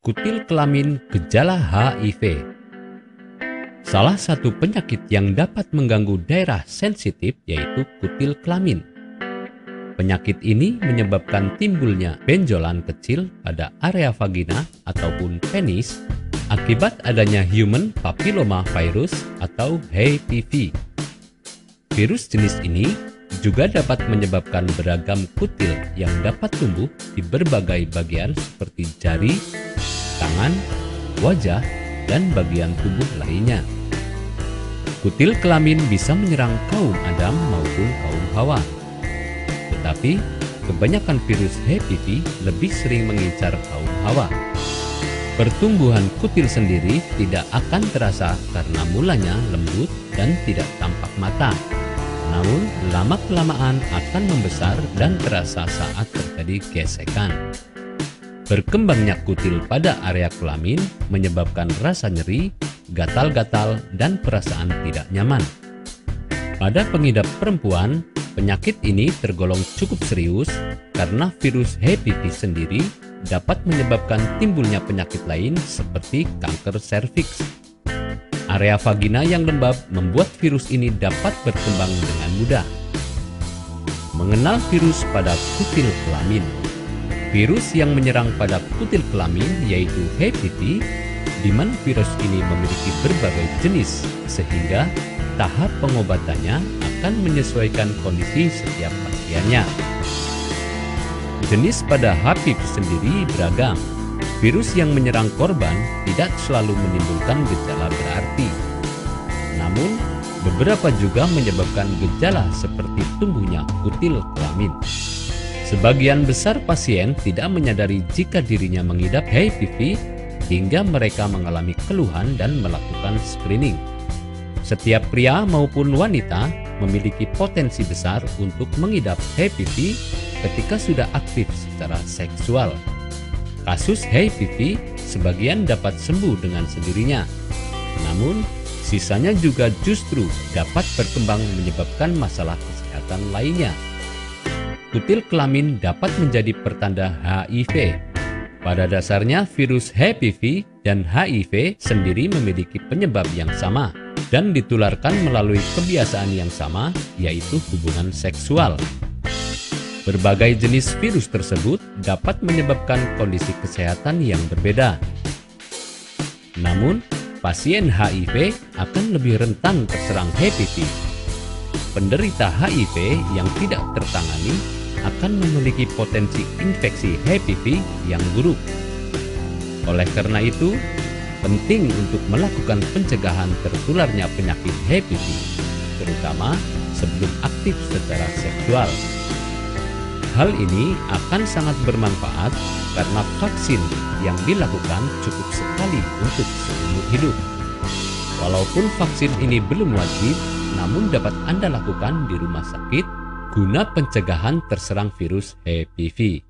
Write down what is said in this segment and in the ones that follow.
Kutil kelamin gejala HIV. Salah satu penyakit yang dapat mengganggu daerah sensitif yaitu kutil kelamin. Penyakit ini menyebabkan timbulnya benjolan kecil pada area vagina ataupun penis akibat adanya human papilloma virus atau HPV. Virus jenis ini juga dapat menyebabkan beragam kutil yang dapat tumbuh di berbagai bagian seperti jari, tangan, wajah, dan bagian tubuh lainnya. Kutil kelamin bisa menyerang kaum Adam maupun kaum Hawa. Tetapi, kebanyakan virus HPV lebih sering mengincar kaum Hawa. Pertumbuhan kutil sendiri tidak akan terasa karena mulanya lembut dan tidak tampak mata. Namun, lama-kelamaan akan membesar dan terasa saat terjadi gesekan. Berkembangnya kutil pada area kelamin menyebabkan rasa nyeri, gatal-gatal, dan perasaan tidak nyaman. Pada pengidap perempuan, penyakit ini tergolong cukup serius karena virus HPV sendiri dapat menyebabkan timbulnya penyakit lain seperti kanker serviks. Area vagina yang lembab membuat virus ini dapat berkembang dengan mudah. Mengenal virus pada kutil kelamin. Virus yang menyerang pada kutil kelamin yaitu HPV, di mana virus ini memiliki berbagai jenis, sehingga tahap pengobatannya akan menyesuaikan kondisi setiap pasiennya. Jenis pada HPV sendiri beragam. Virus yang menyerang korban tidak selalu menimbulkan gejala berarti. Namun, beberapa juga menyebabkan gejala seperti tumbuhnya kutil kelamin. Sebagian besar pasien tidak menyadari jika dirinya mengidap HPV hingga mereka mengalami keluhan dan melakukan screening. Setiap pria maupun wanita memiliki potensi besar untuk mengidap HPV ketika sudah aktif secara seksual. Kasus HPV sebagian dapat sembuh dengan sendirinya, namun sisanya juga justru dapat berkembang menyebabkan masalah kesehatan lainnya. Kutil kelamin dapat menjadi pertanda HIV. Pada dasarnya virus HPV dan HIV sendiri memiliki penyebab yang sama dan ditularkan melalui kebiasaan yang sama, yaitu hubungan seksual. Berbagai jenis virus tersebut dapat menyebabkan kondisi kesehatan yang berbeda. Namun, pasien HIV akan lebih rentan terserang HPV. Penderita HIV yang tidak tertangani akan memiliki potensi infeksi HPV yang buruk. Oleh karena itu, penting untuk melakukan pencegahan tertularnya penyakit HPV, terutama sebelum aktif secara seksual. Hal ini akan sangat bermanfaat karena vaksin yang dilakukan cukup sekali untuk seumur hidup. Walaupun vaksin ini belum wajib, namun dapat Anda lakukan di rumah sakit guna pencegahan terserang virus HPV.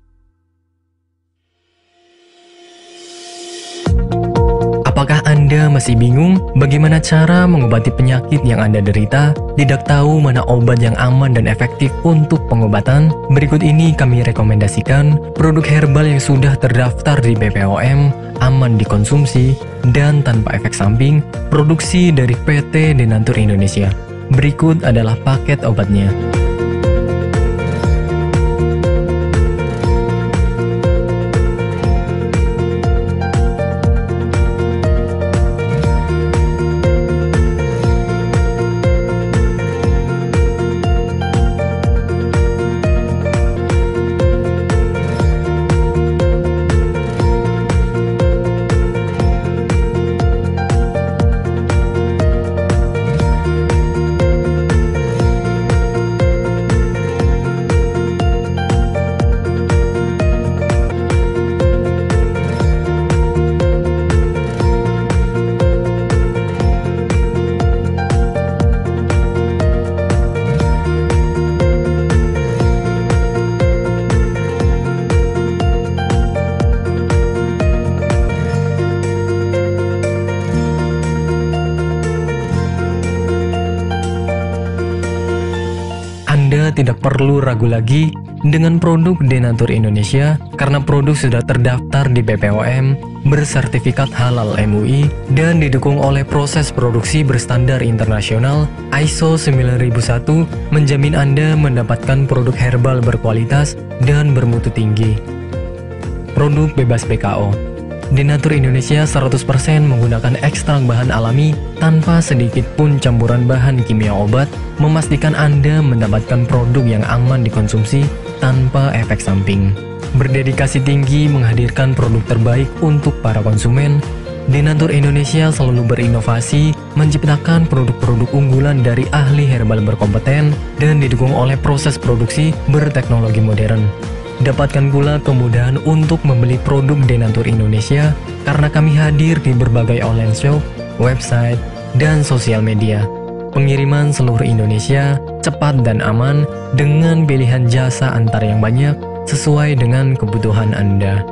Apakah Anda masih bingung bagaimana cara mengobati penyakit yang Anda derita? Tidak tahu mana obat yang aman dan efektif untuk pengobatan? Berikut ini kami rekomendasikan produk herbal yang sudah terdaftar di BPOM, aman dikonsumsi, dan tanpa efek samping, produksi dari PT Denatur Indonesia. Berikut adalah paket obatnya. Anda tidak perlu ragu lagi dengan produk Denatur Indonesia karena produk sudah terdaftar di BPOM, bersertifikat halal MUI, dan didukung oleh proses produksi berstandar internasional ISO 9001 menjamin Anda mendapatkan produk herbal berkualitas dan bermutu tinggi. Produk bebas BKO. Denatur Indonesia 100% menggunakan ekstrak bahan alami tanpa sedikit pun campuran bahan kimia obat, memastikan Anda mendapatkan produk yang aman dikonsumsi tanpa efek samping. Berdedikasi tinggi menghadirkan produk terbaik untuk para konsumen, Denatur Indonesia selalu berinovasi, menciptakan produk-produk unggulan dari ahli herbal berkompeten dan didukung oleh proses produksi berteknologi modern. Dapatkan pula kemudahan untuk membeli produk Denatur Indonesia karena kami hadir di berbagai online shop, website, dan sosial media. Pengiriman seluruh Indonesia cepat dan aman dengan pilihan jasa antar yang banyak sesuai dengan kebutuhan Anda.